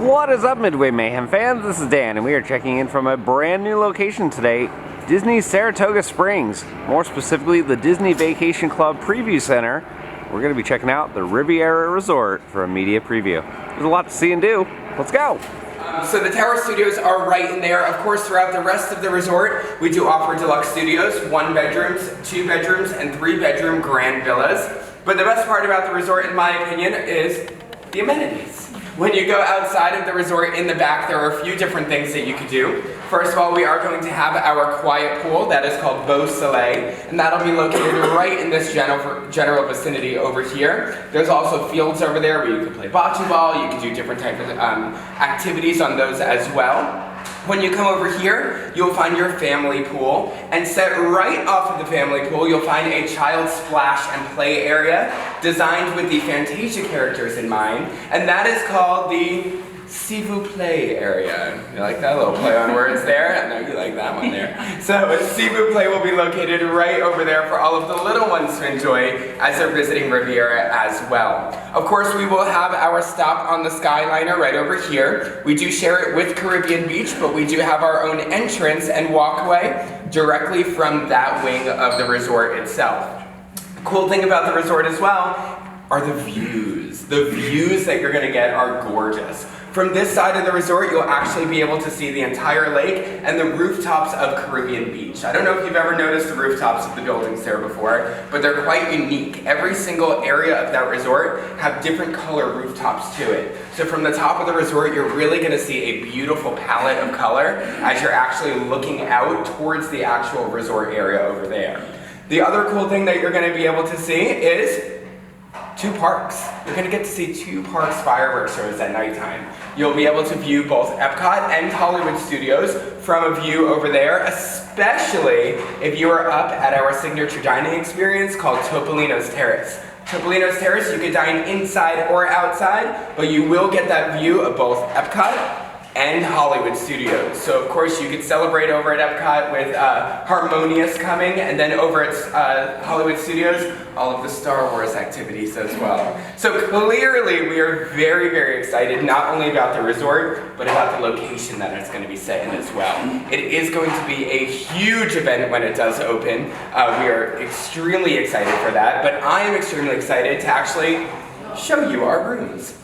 What is up, Midway Mayhem fans? This is Dan, and we are checking in from a brand new location today, Disney Saratoga Springs. More specifically, the Disney Vacation Club Preview Center. We're going to be checking out the Riviera Resort for a media preview. There's a lot to see and do. Let's go! So the Tower Studios are right in there. Of course, throughout the rest of the resort, we do offer deluxe studios, 1 bedrooms, 2 bedrooms, and 3 bedroom grand villas. But the best part about the resort, in my opinion, is the amenities. When you go outside of the resort in the back, there are a few different things that you could do. First of all, we are going to have our quiet pool that is called Beau Soleil, and that'll be located right in this general vicinity over here. There's also fields over there where you can play bocce ball, you can do different types of activities on those as well. When you come over here, you'll find your family pool, and set right off of the family pool, you'll find a child splash and play area designed with the Fantasia characters in mind, and that is called the S'il vous plaît area. You like that little play on words there? I know you like that one there. So S'il vous plaît will be located right over there for all of the little ones to enjoy as they're visiting Riviera as well. Of course, we will have our stop on the Skyliner right over here. We do share it with Caribbean Beach, but we do have our own entrance and walkway directly from that wing of the resort itself. The cool thing about the resort as well are the views. The views that you're going to get are gorgeous. From this side of the resort, you'll actually be able to see the entire lake and the rooftops of Caribbean Beach. I don't know if you've ever noticed the rooftops of the buildings there before, but they're quite unique. Every single area of that resort have different color rooftops to it. So from the top of the resort, you're really going to see a beautiful palette of color as you're actually looking out towards the actual resort area over there. The other cool thing that you're going to be able to see is 2 parks. You're going to get to see 2 parks fireworks shows at nighttime. You'll be able to view both Epcot and Hollywood Studios from a view over there, especially if you are up at our signature dining experience called Topolino's Terrace. Topolino's Terrace, you could dine inside or outside, but you will get that view of both Epcot and Hollywood Studios. So of course you could celebrate over at Epcot with Harmonious coming, and then over at Hollywood Studios, all of the Star Wars activities as well. So clearly we are very, very excited, not only about the resort, but about the location that it's going to be set in as well. It is going to be a huge event when it does open. We are extremely excited for that, but I am extremely excited to actually show you our rooms.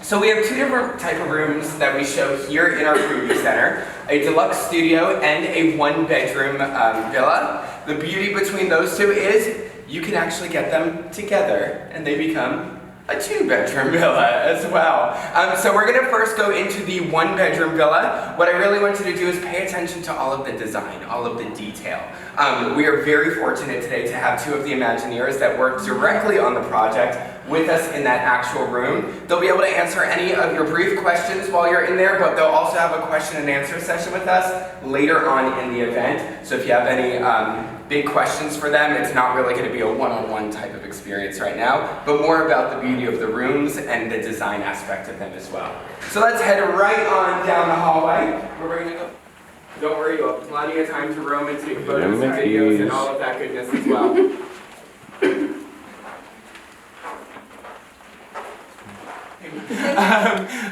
So we have 2 different type of rooms that we show here in our preview center, a deluxe studio and a 1-bedroom villa. The beauty between those 2 is you can actually get them together and they become a 2-bedroom villa as well. So we're going to first go into the 1-bedroom villa. What I really want you to do is pay attention to all of the design, all of the detail. We are very fortunate today to have 2 of the Imagineers that work directly on the project with us in that actual room. They'll be able to answer any of your brief questions while you're in there, but they'll also have a question and answer session with us later on in the event. So if you have any big questions for them, it's not really going to be a one-on-one type of experience right now, but more about the beauty of the rooms and the design aspect of them as well. So let's head right on down the hallway where we're going to go. Don't worry, you'll have plenty of time to roam and take photos and videos and all of that goodness as well.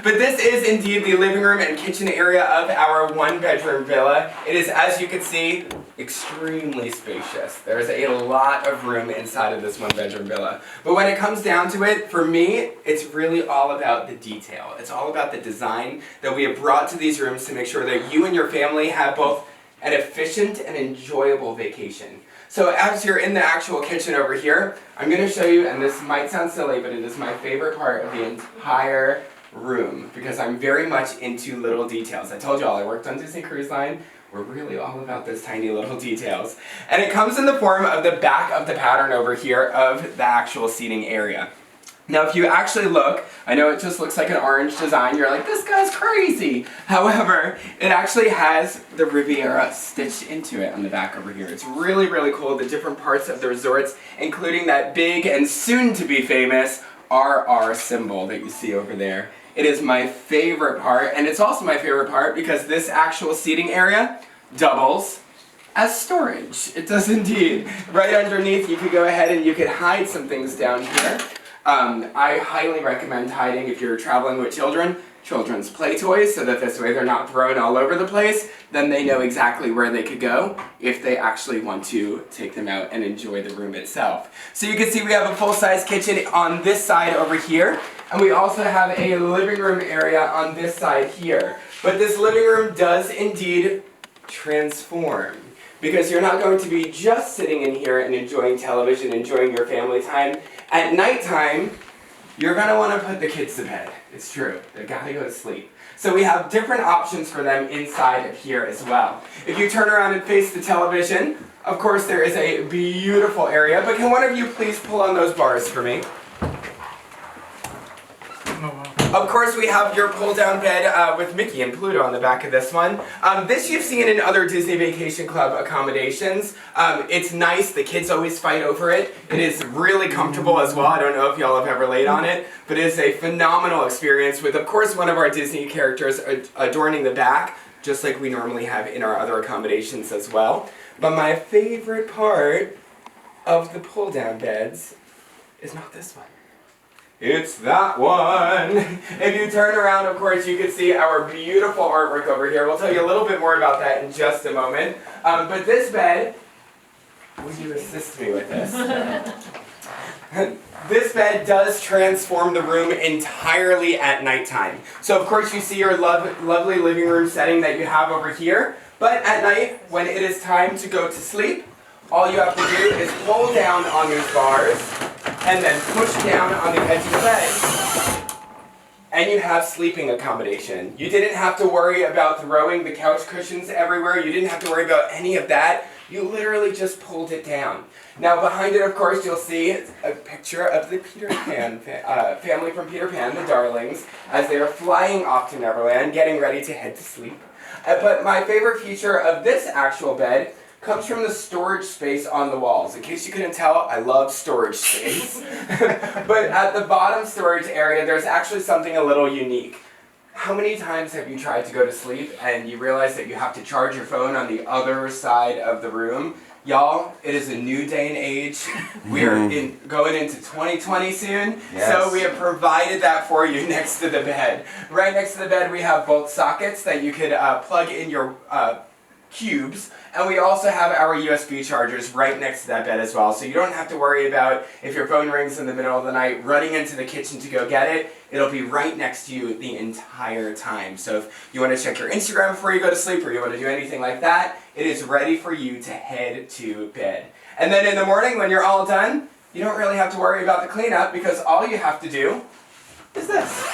But this is indeed the living room and kitchen area of our 1-bedroom villa. It is, as you can see, extremely spacious. There's a lot of room inside of this 1-bedroom villa. But when it comes down to it, for me, it's really all about the detail. It's all about the design that we have brought to these rooms to make sure that you and your family have both an efficient and enjoyable vacation. So as you're in the actual kitchen over here, I'm going to show you, and this might sound silly, but it is my favorite part of the entire room because I'm very much into little details. I told you all, I worked on Disney Cruise Line. We're really all about those tiny little details. And it comes in the form of the back of the pattern over here of the actual seating area. Now if you actually look, I know it just looks like an orange design, you're like, this guy's crazy! However, it actually has the Riviera stitched into it on the back over here. It's really, really cool, the different parts of the resorts, including that big and soon-to-be famous RR symbol that you see over there. It is my favorite part, and it's also my favorite part because this actual seating area doubles as storage. It does indeed. Right underneath, you could go ahead and you could hide some things down here. I highly recommend hiding, if you're traveling with children, children's play toys so that this way they're not thrown all over the place. Then they know exactly where they could go if they actually want to take them out and enjoy the room itself. So you can see we have a full-size kitchen on this side over here, and we also have a living room area on this side here. But this living room does indeed transform, because you're not going to be just sitting in here and enjoying television, enjoying your family time. At nighttime, you're going to want to put the kids to bed. It's true. They've got to go to sleep. So we have different options for them inside of here as well. If you turn around and face the television, of course there is a beautiful area, but can one of you please pull on those bars for me? Of course, we have your pull-down bed with Mickey and Pluto on the back of this one. This you've seen in other Disney Vacation Club accommodations. It's nice. The kids always fight over it. It is really comfortable as well. I don't know if y'all have ever laid on it, but it is a phenomenal experience with, of course, one of our Disney characters adorning the back, just like we normally have in our other accommodations as well. But my favorite part of the pull-down beds is not this one. It's that one! If you turn around, of course, you can see our beautiful artwork over here. We'll tell you a little bit more about that in just a moment. But this bed, will you assist me with this? This bed does transform the room entirely at nighttime. So of course you see your lovely living room setting that you have over here. But at night, when it is time to go to sleep, all you have to do is pull down on these bars and then push down on the edge of the bed, and you have sleeping accommodation. You didn't have to worry about throwing the couch cushions everywhere. You didn't have to worry about any of that. You literally just pulled it down. Now behind it, of course, you'll see a picture of the Peter Pan family from Peter Pan, the Darlings, as they are flying off to Neverland, getting ready to head to sleep. But my favorite feature of this actual bed comes from the storage space on the walls. In case you couldn't tell, I love storage space. But at the bottom storage area, there's actually something a little unique. How many times have you tried to go to sleep and you realize that you have to charge your phone on the other side of the room? Y'all, it is a new day and age. We are going into 2020 soon, so we have provided that for you next to the bed. Right next to the bed, we have both sockets that you could plug in your cubes, and we also have our USB chargers right next to that bed as well, so you don't have to worry about if your phone rings in the middle of the night running into the kitchen to go get it. It'll be right next to you the entire time. So if you want to check your Instagram before you go to sleep, or you want to do anything like that, it is ready for you to head to bed. And then in the morning when you're all done, you don't really have to worry about the cleanup, because all you have to do is this.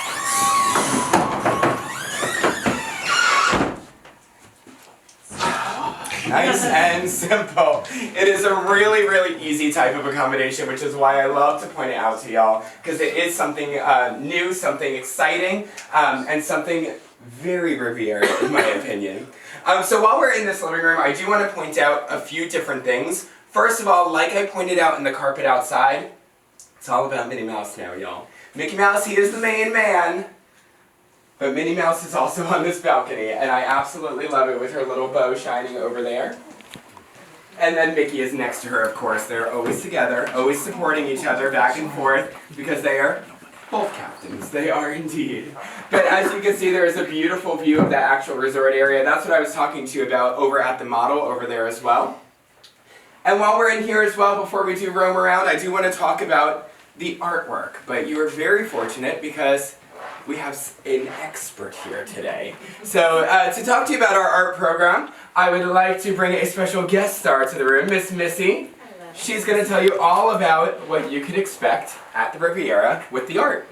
Nice and simple. It is a really, really easy type of accommodation, which is why I love to point it out to y'all, because it is something new, something exciting, and something very Riviera, in my opinion. So while we're in this living room, I do want to point out a few different things. First of all, like I pointed out in the carpet outside, it's all about Minnie Mouse now, y'all. Mickey Mouse, he is the main man. But Minnie Mouse is also on this balcony, and I absolutely love it with her little bow shining over there. And then Mickey is next to her, of course. They're always together, always supporting each other back and forth, because they are both captains. They are indeed. But as you can see, there is a beautiful view of the actual resort area. That's what I was talking to you about over at the model over there as well. And while we're in here as well, before we do roam around, I do want to talk about the artwork. But you are very fortunate, because we have an expert here today. So to talk to you about our art program, I would like to bring a special guest star to the room, Miss Missy. She's going to tell you all about what you could expect at the Riviera with the art.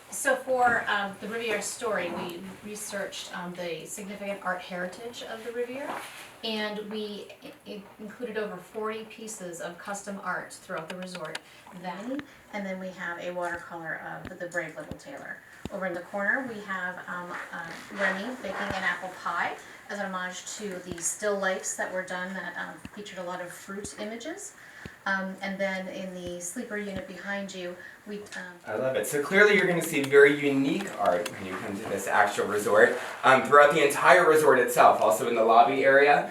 So for the Riviera story, we researched the significant art heritage of the Riviera, and we included over 40 pieces of custom art throughout the resort then, and then we have a watercolor of the Brave Little Tailor. Over in the corner, we have Remy baking an apple pie as an homage to the still lifes that were done that featured a lot of fruit images. And then in the sleeper unit behind you, we... I love it. So clearly you're going to see very unique art when you come to this actual resort. Throughout the entire resort itself, also in the lobby area,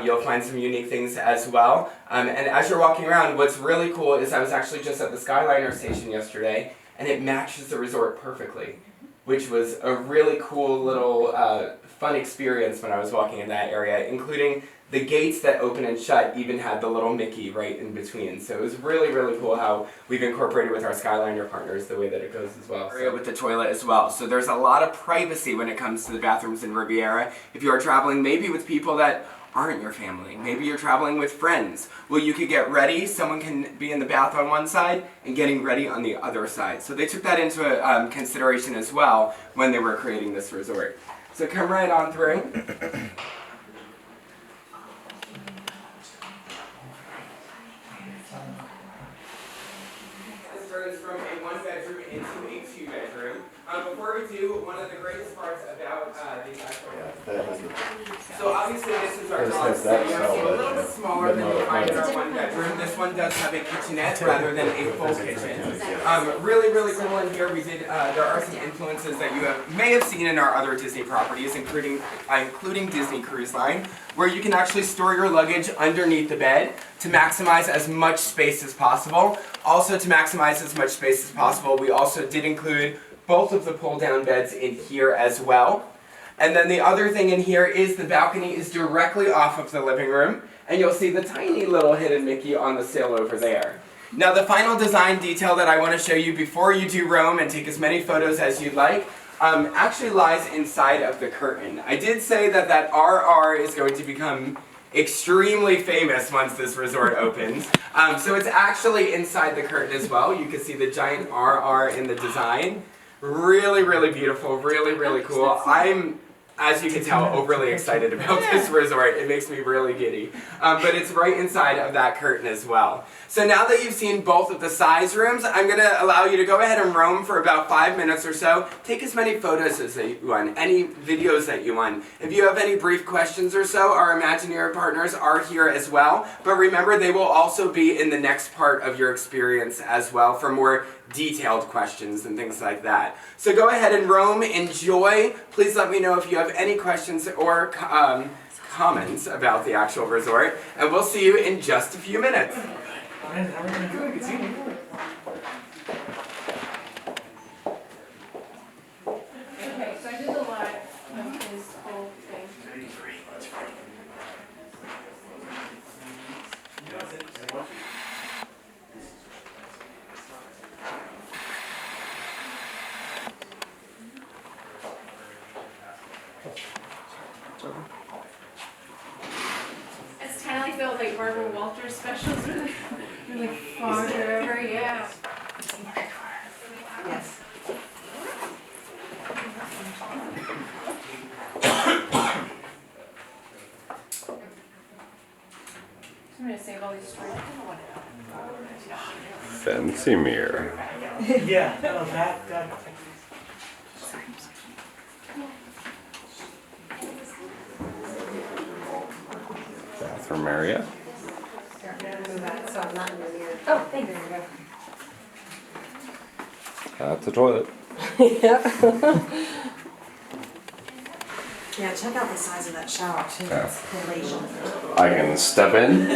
you'll find some unique things as well. And as you're walking around, what's really cool is I was actually just at the Skyliner station yesterday, and it matches the resort perfectly. which was a really cool little fun experience when I was walking in that area, including the gates that open and shut even had the little Mickey right in between. So it was really, really cool how we've incorporated with our Skyliner partners the way that it goes as well. Area with the toilet as well. So there's a lot of privacy when it comes to the bathrooms in Riviera. If you are traveling maybe with people that aren't your family, maybe you're traveling with friends, well, you could get ready, someone can be in the bath on one side and getting ready on the other side. So they took that into consideration as well when they were creating this resort. So come right on through. From a 1-bedroom into a 2-bedroom. Before we do, one of the greatest parts about the actual so obviously this is our top studio, a little bit smaller than you find in our 1-bedroom. This one does have a kitchenette rather than a full kitchen. Really, really cool in here. We did. There are some influences that you may have seen in our other Disney properties, including Disney Cruise Line, where you can actually store your luggage underneath the bed to maximize as much space as possible. Also, to maximize as much space as possible, we also did include both of the pull-down beds in here as well. And then the other thing in here is the balcony is directly off of the living room, and you'll see the tiny little hidden Mickey on the sill over there. Now, the final design detail that I want to show you before you do roam and take as many photos as you'd like actually lies inside of the curtain. I did say that that RR is going to become extremely famous once this resort opens. So it's actually inside the curtain as well. You can see the giant RR in the design. Really, really beautiful, really, really cool. I'm, as you can tell, overly excited about this resort. It makes me really giddy. But it's right inside of that curtain as well. So now that you've seen both of the size rooms, I'm going to allow you to go ahead and roam for about 5 minutes or so. Take as many photos as you want, any videos that you want. If you have any brief questions or so, our Imagineer partners are here as well. But remember, they will also be in the next part of your experience as well for more detailed questions and things like that. So go ahead and roam, enjoy. Please let me know if you have any questions or comments about the actual resort, and we'll see you in just a few minutes. Okay, so I did the live of his whole thing. It's kind of like the like Barbara Walters specials. You're like farther ever, yeah. Yes. I'm gonna save all these stories. Fancy mirror. Yeah, no, that. Bathroom area. So I'm not in the mirror. Oh, thank you. That's a toilet. Yeah, check out the size of that shower too. Yeah. It's hellacious. I can step in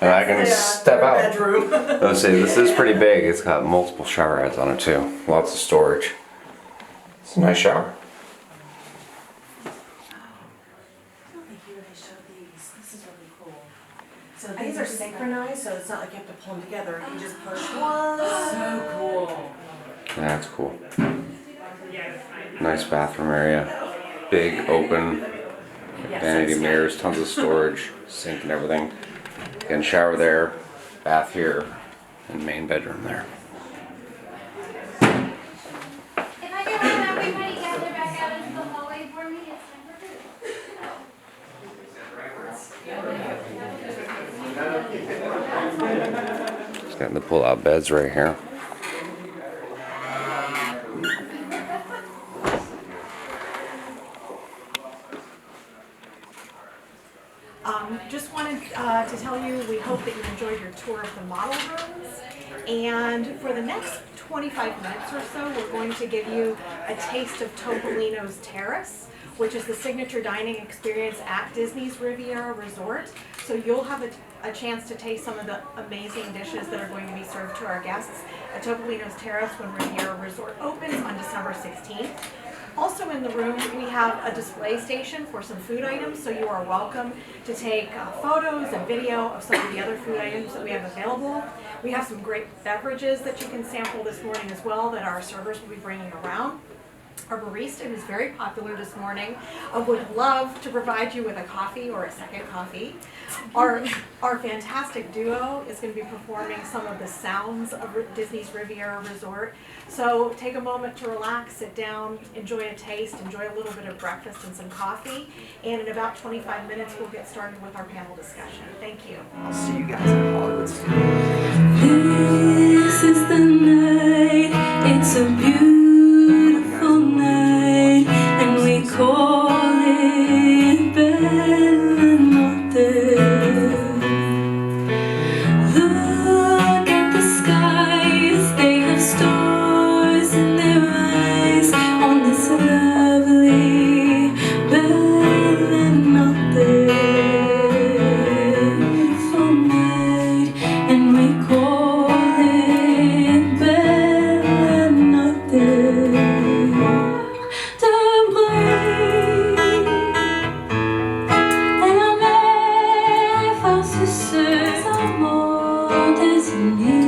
and I can step out. Bedroom. Let's see, this is pretty big. It's got multiple shower heads on it too. Lots of storage. It's a nice shower. I don't think here they show these. This is really cool. So these are synchronized, so it's not like you have to pull them together. You just push one. So cool. That's cool. Nice bathroom area. Big, open, vanity mirrors, tons of storage, sink and everything. Again, shower there, bath here, and main bedroom there. If I could have everybody gather back out into the hallway for me, it's time for food. It's got the pull-out beds right here. Just wanted to tell you, we hope that you enjoyed your tour of the model rooms. And for the next 25 minutes or so, we're going to give you a taste of Topolino's Terrace, which is the signature dining experience at Disney's Riviera Resort. So you'll have a chance to taste some of the amazing dishes that are going to be served to our guests at Topolino's Terrace when Riviera Resort opens on December 16th. Also in the room, we have a display station for some food items, so you are welcome to take photos and video of some of the other food items that we have available. We have some great beverages that you can sample this morning as well that our servers will be bringing around. Our barista, who's very popular this morning, would love to provide you with a coffee or a second coffee. Our fantastic duo is going to be performing some of the sounds of Disney's Riviera Resort. So take a moment to relax, sit down, enjoy a taste, enjoy a little bit of breakfast and some coffee. And in about 25 minutes, we'll get started with our panel discussion. Thank you. I'll see you guys at Hollywood Studios. This is the night, it's a beautiful night, and we call it Bella Notte. Look at the skies, they have stars in their eyes on this lovely Bella Notte. Beautiful night, and we call it Bella Notte. De bruit, et la mer efface ce amour désigné.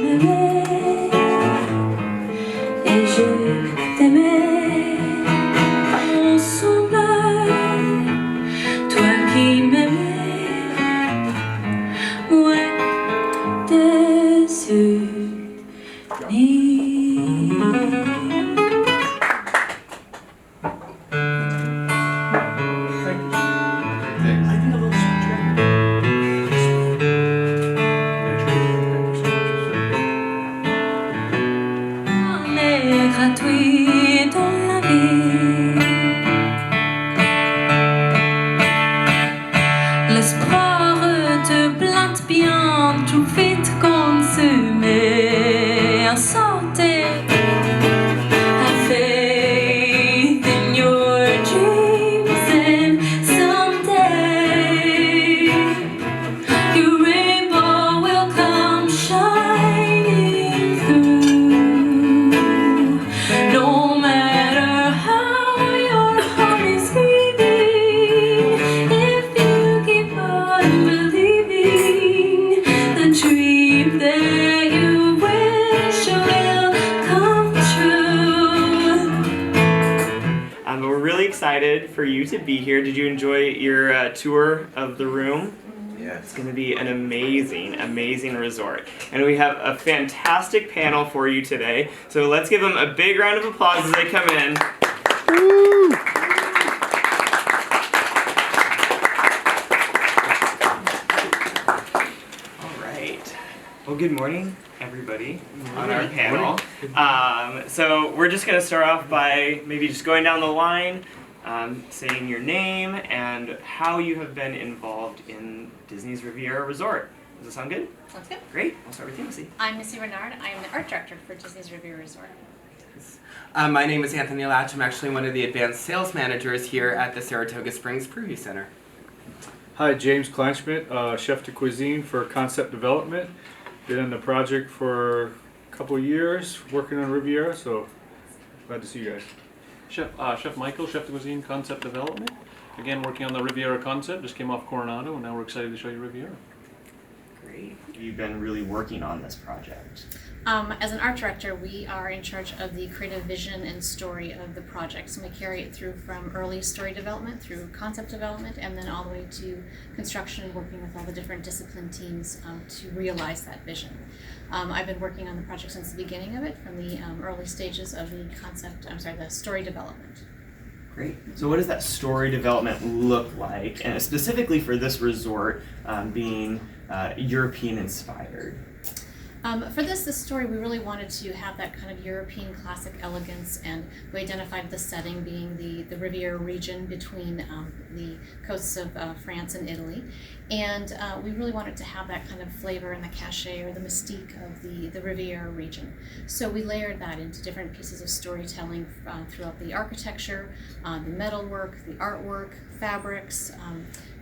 M'aimais, et je t'aimais ensemble. Toi qui m'aimais, moi tes souvenirs. I think a little On est gratuit dans la vie. L'espoir te plante bien, tout vite consumé. Santé, have faith in your dreams, and someday your rainbow will come shining through. No matter how your heart is grieving, if you keep on believing, the dream that you wish will come true. We're really excited for you to be here. Did you enjoy your tour of the room? Yeah. It's going to be an amazing, amazing resort. And we have a fantastic panel for you today. So let's give them a big round of applause as they come in. All right. Well, good morning, everybody, on our panel. So we're just going to start off by maybe just going down the line, saying your name and how you have been involved in Disney's Riviera Resort. Does that sound good? Sounds good. Great. We'll start with you, Missy. I'm Missy Renard. I am the art director for Disney's Riviera Resort. My name is Anthony Latch. I'm actually one of the advanced sales managers here at the Saratoga Springs Preview Center. Hi, James Kleinschmidt, chef de cuisine for concept development. Been on the project for a couple of years, working on Riviera, so glad to see you guys. Chef Michael, chef de cuisine, concept development. Again, working on the Riviera concept. Just came off Coronado, and now we're excited to show you Riviera. Great. You've been really working on this project. As an art director, we are in charge of the creative vision and story of the projects, and we carry it through from early story development through concept development, and then all the way to construction and working with all the different discipline teams to realize that vision. I've been working on the project since the beginning of it, from the early stages of the the story development. Great. So what does that story development look like, and specifically for this resort being European inspired? For this story, we really wanted to have that kind of European classic elegance, and we identified the setting being the Riviera region between the coasts of France and Italy. And we really wanted to have that kind of flavor and the cachet or the mystique of the Riviera region. So we layered that into different pieces of storytelling throughout the architecture, the metalwork, the artwork, fabrics,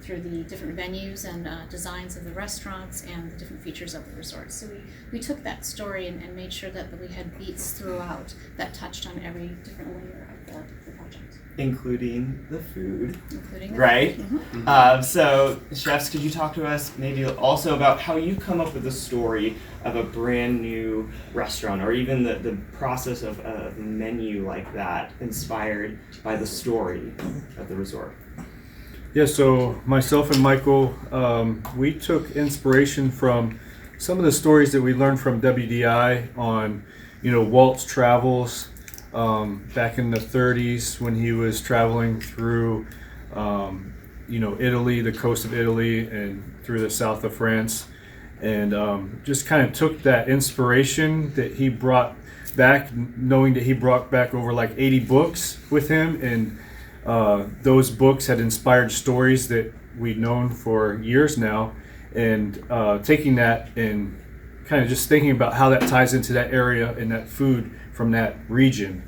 through the different venues and designs of the restaurants and the different features of the resort. So we took that story and made sure that we had beats throughout that touched on every different layer of the project. Including the food. Including the right? food. Mm-hmm. So, chefs, could you talk to us maybe also about how you come up with the story of a brand new restaurant, or even the process of a menu like that inspired by the story of the resort? Yeah, so myself and Michael, we took inspiration from some of the stories that we learned from WDI on, Walt's travels back in the 30s when he was traveling through, Italy, the coast of Italy, and through the south of France, and just kind of took that inspiration that he brought back, knowing that he brought back over like 80 books with him, and those books had inspired stories that we'd known for years now, and taking that and kind of just thinking about how that ties into that area and that food from that region.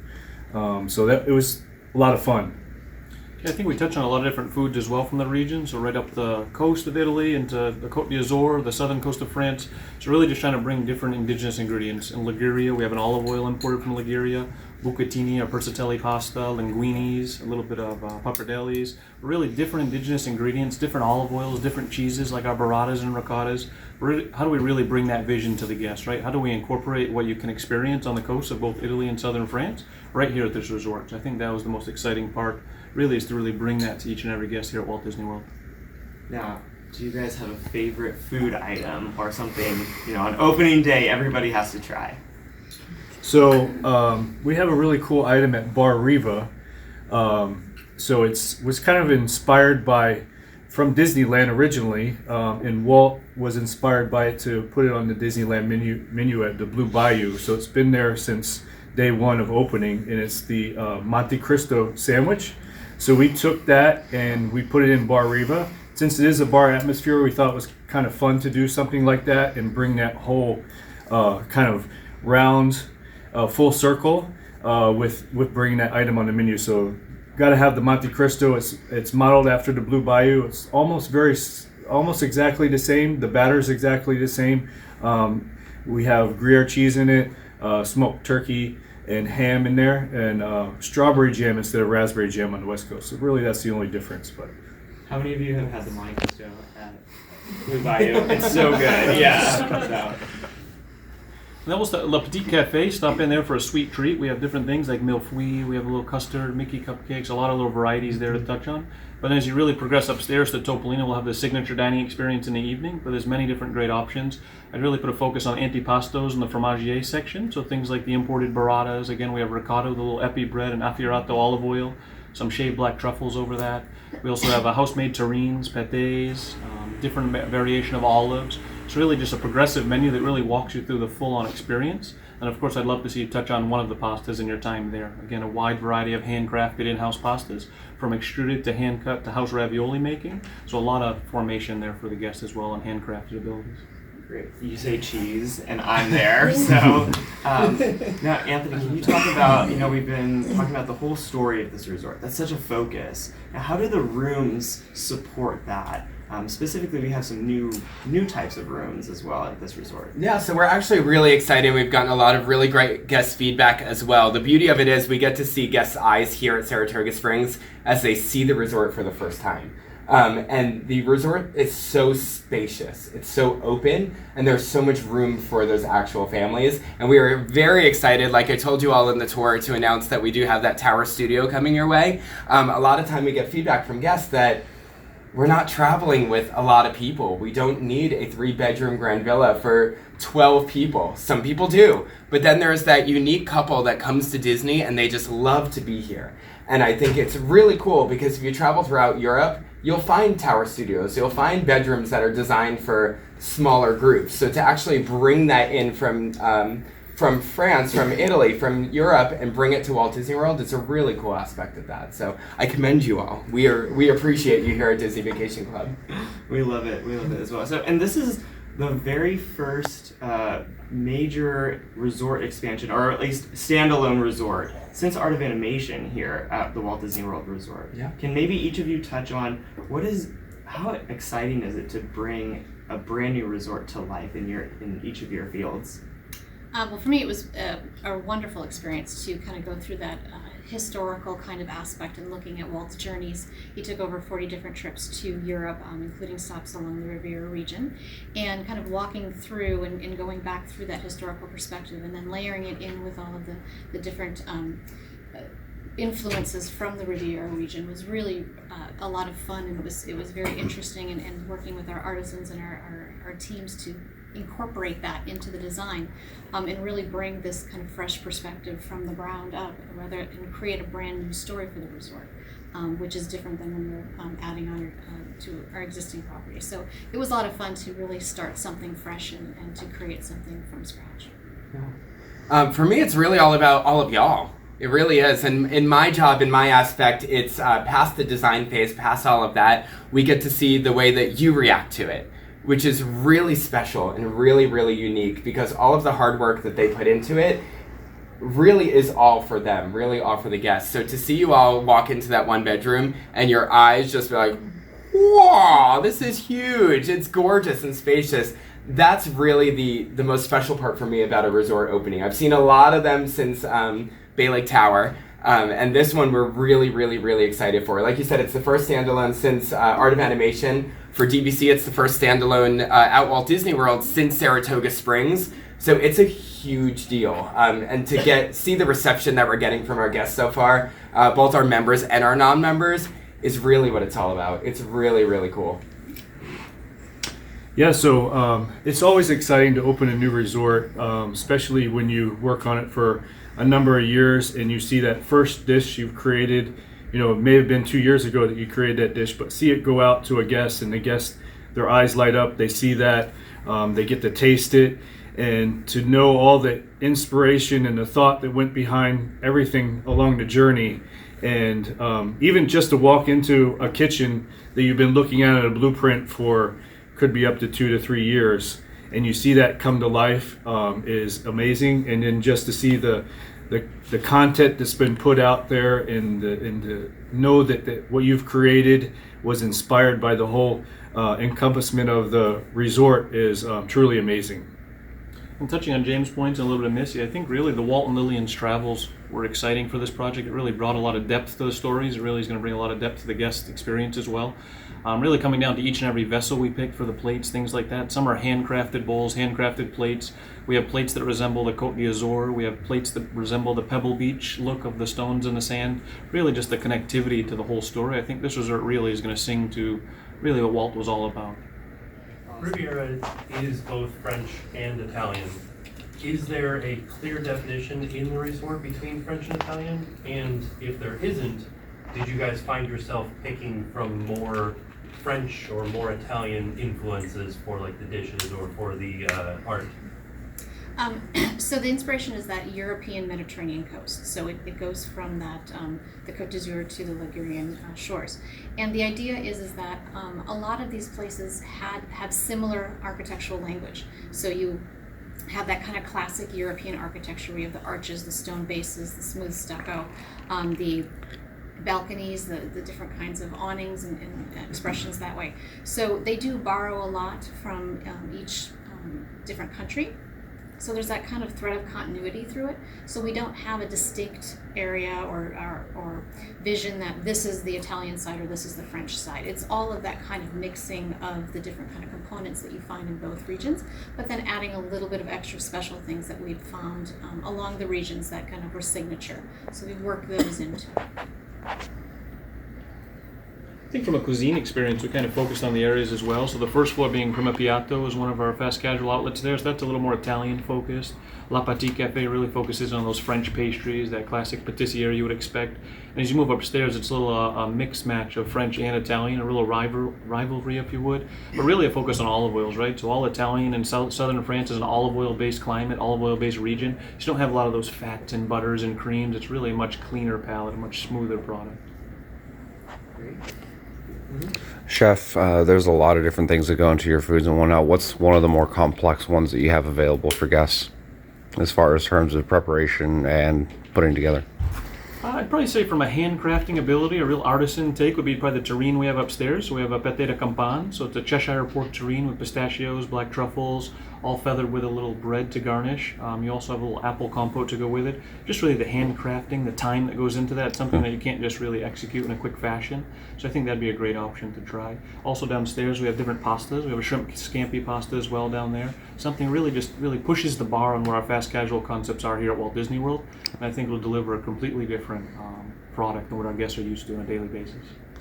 So that it was a lot of fun. Yeah, I think we touched on a lot of different foods as well from the region. So right up the coast of Italy into the Côte d'Azur, the southern coast of France. So really just trying to bring different indigenous ingredients. In Liguria, we have an olive oil imported from Liguria, bucatini or persitelli pasta, linguinis, a little bit of pappardelles. Really different indigenous ingredients, different olive oils, different cheeses like our burratas and ricottas. How do we really bring that vision to the guests, right? How do we incorporate what you can experience on the coast of both Italy and southern France right here at this resort? So I think that was the most exciting part, really, is to really bring that to each and every guest here at Walt Disney World. Now, do you guys have a favorite food item or something, on opening day everybody has to try? So we have a really cool item at Bar Riva. So was kind of inspired from Disneyland originally, and Walt was inspired by it to put it on the Disneyland menu at the Blue Bayou. So it's been there since day one of opening, and it's the Monte Cristo sandwich. So we took that and we put it in Bar Riva. Since it is a bar atmosphere, we thought it was kind of fun to do something like that and bring that whole kind of round, full circle with bringing that item on the menu. So got to have the Monte Cristo. It's modeled after the Blue Bayou. It's almost exactly the same. The batter is exactly the same. We have Gruyere cheese in it, smoked turkey and ham in there, and strawberry jam instead of raspberry jam on the West Coast. So really, that's the only difference. But how many of you have had the Monte Cristo at Blue Bayou? It's so good. Yeah. So. And then we'll start Le Petit Cafe. Stop in there for a sweet treat. We have different things like millefeuille. We have a little custard, Mickey cupcakes, a lot of little varieties there to touch on. But then as you really progress upstairs to Topolino, we'll have the signature dining experience in the evening. But there's many different great options. I'd really put a focus on antipastos in the fromagier section. So things like the imported burratas. Again, we have ricotta, the little epi bread, and affierato olive oil. Some shaved black truffles over that. We also have a house-made terrines, pâtés, different variation of olives. It's really just a progressive menu that really walks you through the full-on experience. And of course, I'd love to see you touch on one of the pastas in your time there. Again, a wide variety of handcrafted in-house pastas, from extruded to hand-cut to house ravioli making. So a lot of formation there for the guests as well, and handcrafted abilities. Great. You say cheese, and I'm there. So now, Anthony, can you talk about, we've been talking about the whole story of this resort. That's such a focus. Now, how do the rooms support that? Specifically, we have some new types of rooms as well at this resort. Yeah, so we're actually really excited. We've gotten a lot of really great guest feedback as well. The beauty of it is we get to see guests' eyes here at Saratoga Springs as they see the resort for the first time. And the resort is so spacious, it's so open, and there's so much room for those actual families. And we are very excited, like I told you all in the tour, to announce that we do have that tower studio coming your way. A lot of time we get feedback from guests that we're not traveling with a lot of people. We don't need a 3-bedroom grand villa for 12 people. Some people do. But then there's that unique couple that comes to Disney and they just love to be here. And I think it's really cool because if you travel throughout Europe, you'll find tower studios. You'll find bedrooms that are designed for smaller groups. So to actually bring that in from France, from Italy, from Europe, and bring it to Walt Disney World, it's a really cool aspect of that. So I commend you all. We appreciate you here at Disney Vacation Club. We love it as well. So, and this is the very first major resort expansion, or at least standalone resort, since Art of Animation here at the Walt Disney World Resort. Yeah. Can maybe each of you touch on what is how exciting is it to bring a brand new resort to life in each of your fields? Well, for me, it was a wonderful experience to kind of go through that historical kind of aspect and looking at Walt's journeys. He took over 40 different trips to Europe, including stops along the Riviera region, and kind of walking through and going back through that historical perspective and then layering it in with all of the different influences from the Riviera region was really a lot of fun, and it was very interesting, and working with our artisans and our teams to incorporate that into the design, and really bring this kind of fresh perspective from the ground up, and create a brand new story for the resort, which is different than when you're adding on to our existing property. So it was a lot of fun to really start something fresh and to create something from scratch. For me, it's really all about all of y'all. It really is. And in my job, in my aspect, it's past the design phase, past all of that. We get to see the way that you react to it, which is really special and really, really unique, because all of the hard work that they put into it really is all for them, really all for the guests. So to see you all walk into that one bedroom and your eyes just be like, wow, this is huge, it's gorgeous and spacious. That's really the most special part for me about a resort opening. I've seen a lot of them since Bay Lake Tower, and this one we're really, really, really excited for. Like you said, it's the first standalone since Art of Animation. For DVC, it's the first standalone at Walt Disney World since Saratoga Springs. So it's a huge deal. And to see the reception that we're getting from our guests so far, both our members and our non-members, is really what it's all about. It's really, really cool. Yeah, so it's always exciting to open a new resort, especially when you work on it for a number of years and you see that first dish you've created. You know, it may have been 2 years ago that you created that dish, but see it go out to a guest, and the guest, their eyes light up, they see that, they get to taste it, and to know all the inspiration and the thought that went behind everything along the journey. And even just to walk into a kitchen that you've been looking at a blueprint for could be up to 2 to 3 years, and you see that come to life is amazing. And then just to see the content that's been put out there, and to know that what you've created was inspired by the whole encompassment of the resort is truly amazing. And touching on James' points and a little bit of Missy, I think really the Walt and Lillian's travels were exciting for this project. It really brought a lot of depth to the stories. It really is going to bring a lot of depth to the guest experience as well. Really coming down to each and every vessel we picked for the plates, things like that. Some are handcrafted bowls, handcrafted plates. We have plates that resemble the Côte d'Azur. We have plates that resemble the Pebble Beach look of the stones and the sand. Really just the connectivity to the whole story. I think this resort really is going to sing to really what Walt was all about. Riviera is both French and Italian. Is there a clear definition in the resort between French and Italian? And if there isn't, did you guys find yourself picking from more French or more Italian influences for like the dishes or for the art? So the inspiration is that European Mediterranean coast. So it goes from that the Côte d'Azur to the Ligurian shores. And the idea is that a lot of these places have similar architectural language. So you have that kind of classic European architecture. We have the arches, the stone bases, the smooth stucco, the balconies, the different kinds of awnings and expressions that way. So they do borrow a lot from each different country. So there's that kind of thread of continuity through it. So we don't have a distinct area or vision that this is the Italian side or this is the French side. It's all of that kind of mixing of the different kind of components that you find in both regions, but then adding a little bit of extra special things that we've found along the regions that kind of were signature. So we've worked those into it. I think from a cuisine experience, we kind of focused on the areas as well. So the first floor being Prima Piatto is one of our fast casual outlets there. So that's a little more Italian focused. La Petite Cafe really focuses on those French pastries, that classic patissiere you would expect. And as you move upstairs, it's a little a mixed match of French and Italian, a real rivalry, if you would. But really a focus on olive oils, right? So all Italian, and southern France is an olive oil-based climate, olive oil-based region. You don't have a lot of those fats and butters and creams. It's really a much cleaner palate, a much smoother product. Great. Chef, there's a lot of different things that go into your foods and whatnot. What's one of the more complex ones that you have available for guests as far as terms of preparation and putting together? I'd probably say from a handcrafting ability, a real artisan take would be probably the terrine we have upstairs. So we have a pâté de campagne, so it's a Cheshire pork terrine with pistachios, black truffles, all feathered with a little bread to garnish. You also have a little apple compote to go with it. Just really the handcrafting, the time that goes into that, it's something that you can't just really execute in a quick fashion. So I think that'd be a great option to try. Also downstairs we have different pastas. We have a shrimp scampi pasta as well down there. Something really pushes the bar on where our fast casual concepts are here at Walt Disney World. And I think will deliver a completely different product than what our guests are used to on a daily basis.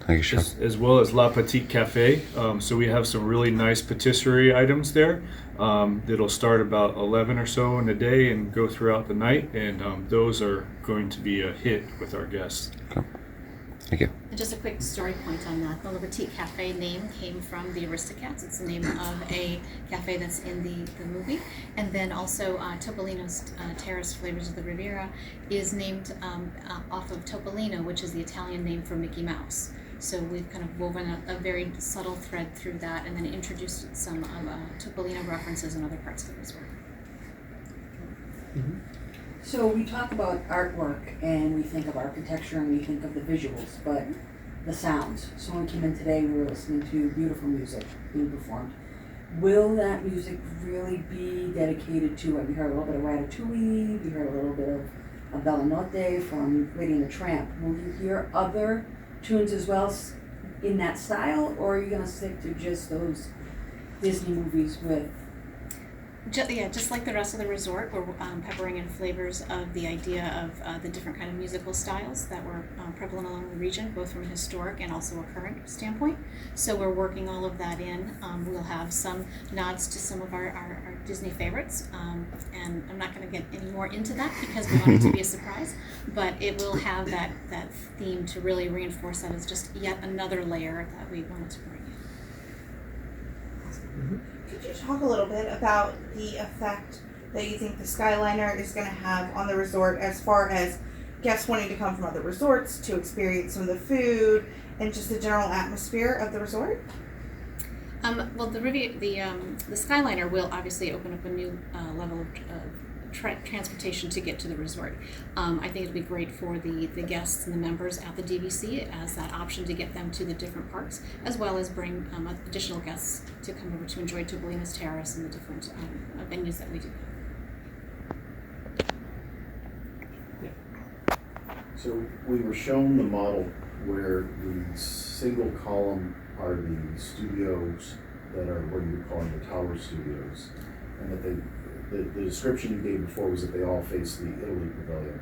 Thank you, Chef. As well as La Petite Cafe. So we have some really nice patisserie items there that'll start about 11 or so in the day and go throughout the night. And those are going to be a hit with our guests. Okay. Thank you. And just a quick story point on that. The La Petite Cafe name came from the Aristocats. It's the name of a cafe that's in the movie. And then also Topolino's Terrace Flavors of the Riviera is named off of Topolino, which is the Italian name for Mickey Mouse. So we've kind of woven a very subtle thread through that and then introduced some Topolino references in other parts of the resort. Mm-hmm. So we talk about artwork and we think of architecture and we think of the visuals, but the sounds. So when we came in today, we were listening to beautiful music being performed. Will that music really be dedicated to, we heard a little bit of Ratatouille, we heard a little bit of Bella Notte from Lady and the Tramp. Will you hear other tunes as well in that style, or are you going to stick to just those Disney movies with Just like the rest of the resort, we're peppering in flavors of the idea of the different kind of musical styles that were prevalent along the region, both from a historic and also a current standpoint. So we're working all of that in. We'll have some nods to some of our Disney favorites, and I'm not going to get any more into that because we want it to be a surprise, but it will have that theme to really reinforce that as just yet another layer that we wanted to bring in. Mm-hmm. Could you talk a little bit about the effect that you think the Skyliner is going to have on the resort as far as guests wanting to come from other resorts to experience some of the food and just the general atmosphere of the resort? Well, the Skyliner will obviously open up a new level of transportation to get to the resort. I think it'll be great for the guests and the members at the DVC as that option to get them to the different parks, as well as bring additional guests to come over to enjoy Topolino's Terrace and the different venues that we do. So we were shown the model where the single column are the studios that are what you would call the tower studios, and that the description you gave before was that they all face the Italy pavilion.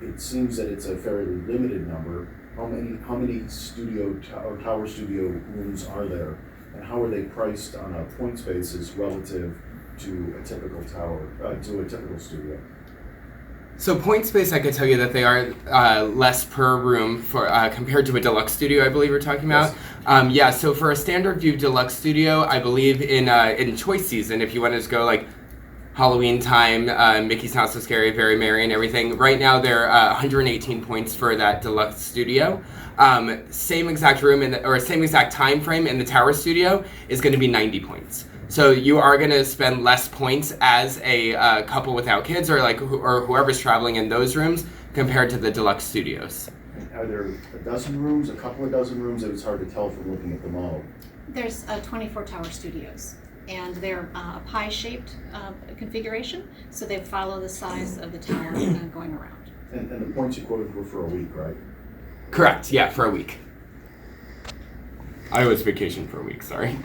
It seems that it's a fairly limited number. How many tower studio rooms are there, and how are they priced on a points basis relative to a typical studio? So point space, I could tell you that they are less per room for compared to a deluxe studio, I believe we're talking about. Yes. So for a standard view deluxe studio, I believe in choice season, if you wanted to go like Halloween time, Mickey's Not So Scary, Very Merry and everything. Right now they're 118 points for that deluxe studio. Same exact room or same exact time frame in the tower studio is going to be 90 points. So you are going to spend less points as a couple without kids or whoever's traveling in those rooms compared to the deluxe studios. Are there a dozen rooms, a couple of dozen rooms? It was hard to tell from looking at the model. There's 24 tower studios, and they're a pie-shaped configuration, so they follow the size of the tower going around. And the points you quoted were for a week, right? Correct, yeah, for a week. I was vacation for a week, sorry.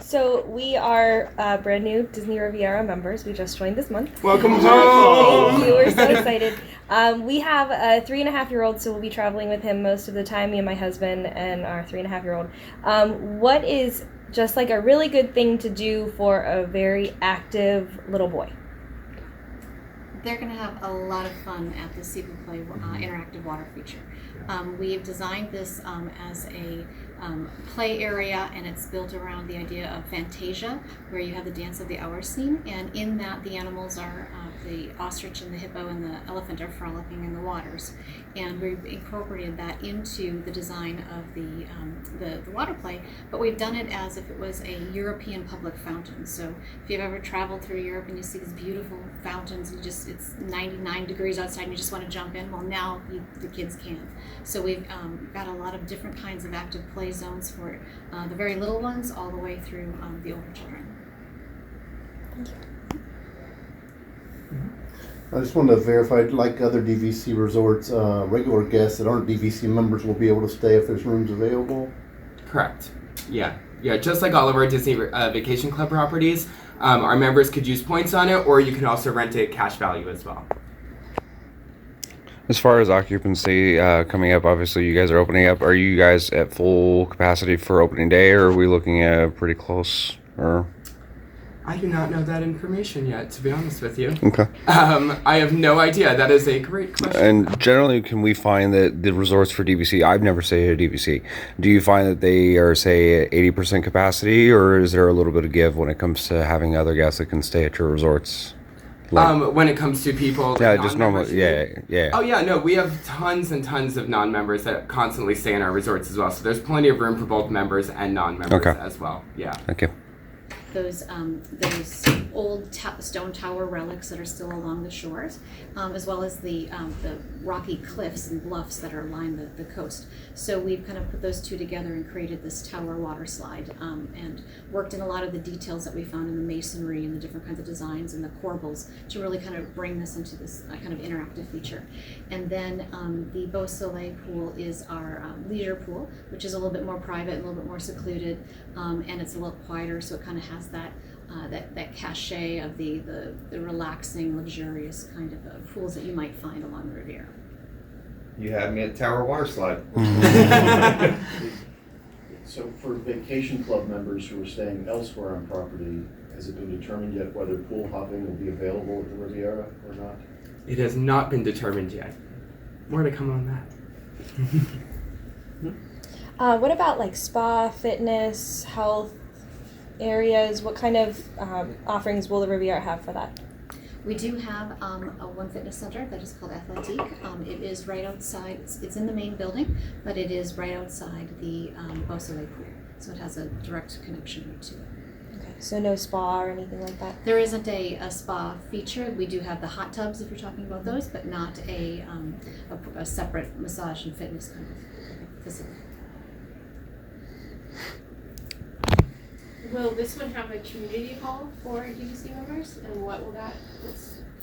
So we are brand new Disney Riviera members. We just joined this month. Welcome home! Thank you, we're so excited. We have a 3.5-year-old, so we'll be traveling with him most of the time, me and my husband and our 3.5-year-old. What is just like a really good thing to do for a very active little boy? They're going to have a lot of fun at the See Play interactive water feature. We've designed this as a play area, and it's built around the idea of Fantasia, where you have the Dance of the Hours scene, and in that the animals are the ostrich and the hippo and the elephant are frolicking in the waters, and we've incorporated that into the design of the water play, but we've done it as if it was a European public fountain. So if you've ever traveled through Europe and you see these beautiful fountains, and it's 99 degrees outside and you just want to jump in, well, now the kids can. So we've got a lot of different kinds of active play zones for the very little ones all the way through the older children. Thank you. I just wanted to verify, like other DVC resorts, regular guests that aren't DVC members will be able to stay if there's rooms available? Correct. Yeah. Yeah, just like all of our Disney Vacation Club properties, our members could use points on it, or you can also rent it cash value as well. As far as occupancy coming up, obviously you guys are opening up. Are you guys at full capacity for opening day, or are we looking at pretty close? Or I do not know that information yet, to be honest with you. Okay. I have no idea. That is a great question. And generally, can we find that the resorts for DVC, I've never stayed at DVC, do you find that they are, say, at 80% capacity, or is there a little bit of give when it comes to having other guests that can stay at your resorts? Like, when it comes to people, yeah, just normal, yeah. Oh yeah, no, we have tons and tons of non-members that constantly stay in our resorts as well. So there's plenty of room for both members and non-members as well. Yeah. Okay. Those old stone tower relics that are still along the shores, as well as the rocky cliffs and bluffs that are line the coast. So we've kind of put those two together and created this tower water slide, and worked in a lot of the details that we found in the masonry and the different kinds of designs and the corbels to really kind of bring this into this kind of interactive feature. And then the Beau Soleil pool is our leisure pool, which is a little bit more private, a little bit more secluded, and it's a little quieter, so it kind of has that cachet of the relaxing, luxurious kind of pools that you might find along the Riviera. You had me at Tower Water Slide. So for vacation club members who are staying elsewhere on property, has it been determined yet whether pool hopping will be available at the Riviera or not? It has not been determined yet. More to come on that. What about like spa, fitness, health areas? What kind of offerings will the Riviera have for that? We do have a one fitness center that is called Athletique. It is right outside, it's in the main building, but it is right outside the Beau Soleil pool. So it has a direct connection to it. Okay, so no spa or anything like that? There isn't a spa feature. We do have the hot tubs if you're talking about those, but not a separate massage and fitness kind of facility. Will this one have a community hall for DVC members, and what's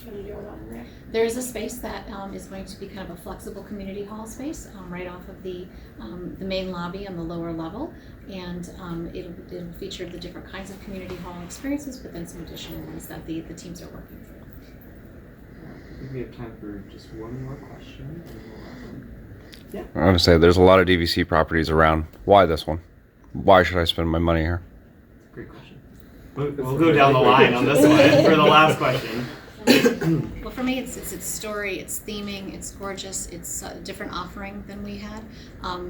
going to be going on in there? There is a space that is going to be kind of a flexible community hall space right off of the main lobby on the lower level, and it'll feature the different kinds of community hall experiences, but then some additional ones that the teams are working through. I think we have time for just one more question. Yeah. I would say there's a lot of DVC properties around. Why this one? Why should I spend my money here? Great question. We'll go down the line on this one for the last question. Well, for me, it's its story, it's theming, it's gorgeous, it's a different offering than we had.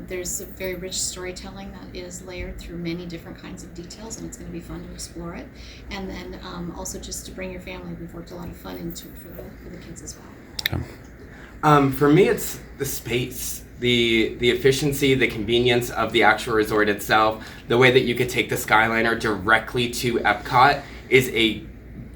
There's a very rich storytelling that is layered through many different kinds of details, and it's going to be fun to explore it. And then also just to bring your family, we've worked a lot of fun into it for the kids as well. Okay. For me, it's the space. The efficiency, the convenience of the actual resort itself, the way that you could take the Skyliner directly to Epcot is a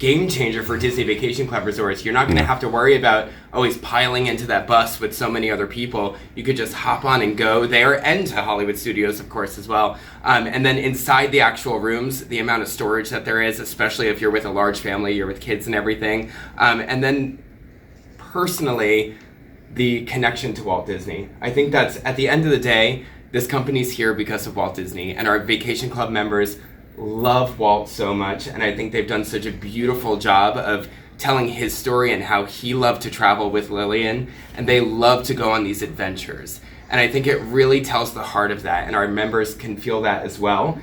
game changer for Disney Vacation Club resorts. You're not going to have to worry about always piling into that bus with so many other people. You could just hop on and go there, and to Hollywood Studios, of course, as well. And then inside the actual rooms, the amount of storage that there is, especially if you're with a large family, you're with kids and everything. And then personally, the connection to Walt Disney. I think that's, at the end of the day, this company's here because of Walt Disney, and our Vacation Club members love Walt so much, and I think they've done such a beautiful job of telling his story and how he loved to travel with Lillian, and they love to go on these adventures. And I think it really tells the heart of that, and our members can feel that as well.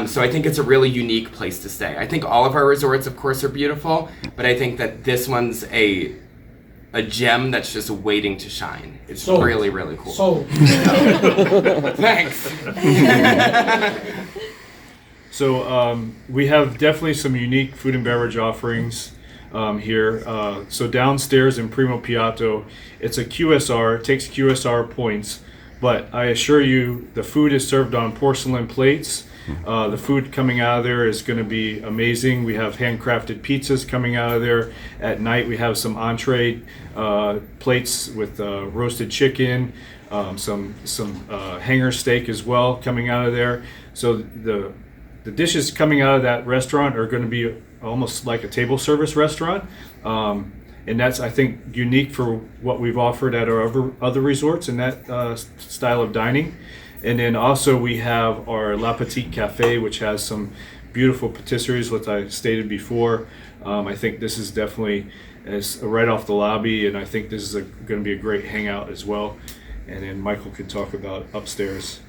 So I think it's a really unique place to stay. I think all of our resorts, of course, are beautiful, but I think that this one's a a gem that's just waiting to shine. It's Sold. really, really cool. Sold. Thanks. So we have definitely some unique food and beverage offerings here. So downstairs in Primo Piatto, it's a QSR. It takes QSR points, but I assure you, the food is served on porcelain plates. The food coming out of there is going to be amazing. We have handcrafted pizzas coming out of there. At night, we have some entree plates with roasted chicken, some hanger steak as well coming out of there. So the dishes coming out of that restaurant are going to be almost like a table service restaurant. And that's, I think, unique for what we've offered at our other resorts in that style of dining. And then also we have our La Petite Cafe, which has some beautiful patisseries, what I stated before. I think this is definitely right off the lobby, and I think this is going to be a great hangout as well. And then Michael could talk about upstairs.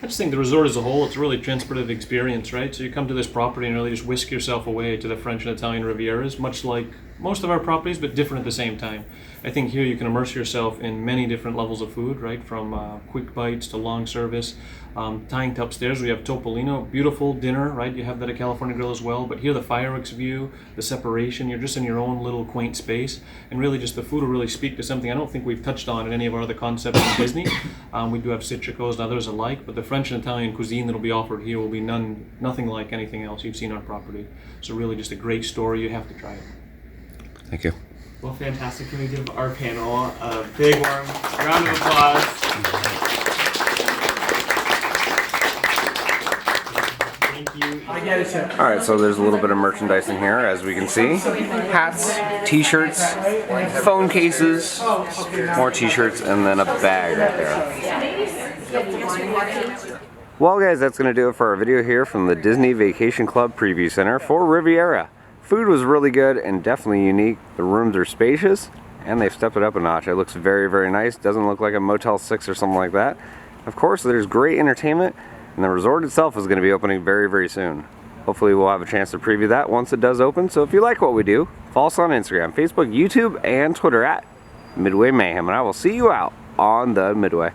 I just think the resort as a whole, it's a really transportive experience, right? So you come to this property and really just whisk yourself away to the French and Italian Rivieras, much like most of our properties, but different at the same time. I think here you can immerse yourself in many different levels of food, right? From quick bites to long service. Tying to upstairs, we have Topolino, beautiful dinner, right? You have that at California Grill as well, but here the fireworks view, the separation, you're just in your own little quaint space, and really just the food will really speak to something I don't think we've touched on in any of our other concepts in Disney. We do have citricos and others alike, but the French and Italian cuisine that will be offered here will be nothing like anything else you've seen on property. So really just a great story, you have to try it. Thank you. Well, fantastic. Can we give our panel a big warm round of applause? Thank you. I get it, sir. All right, so there's a little bit of merchandising here, as we can see. Hats, t-shirts, phone cases, more t-shirts, and then a bag right there. Well, guys, that's going to do it for our video here from the Disney Vacation Club Preview Center for Riviera. Food was really good and definitely unique. The rooms are spacious, and they've stepped it up a notch. It looks very, very nice. Doesn't look like a Motel 6 or something like that. Of course, there's great entertainment, and the resort itself is going to be opening very, very soon. Hopefully we'll have a chance to preview that once it does open. So if you like what we do, follow us on Instagram, Facebook, YouTube, and Twitter at Midway Mayhem, and I will see you out on the Midway.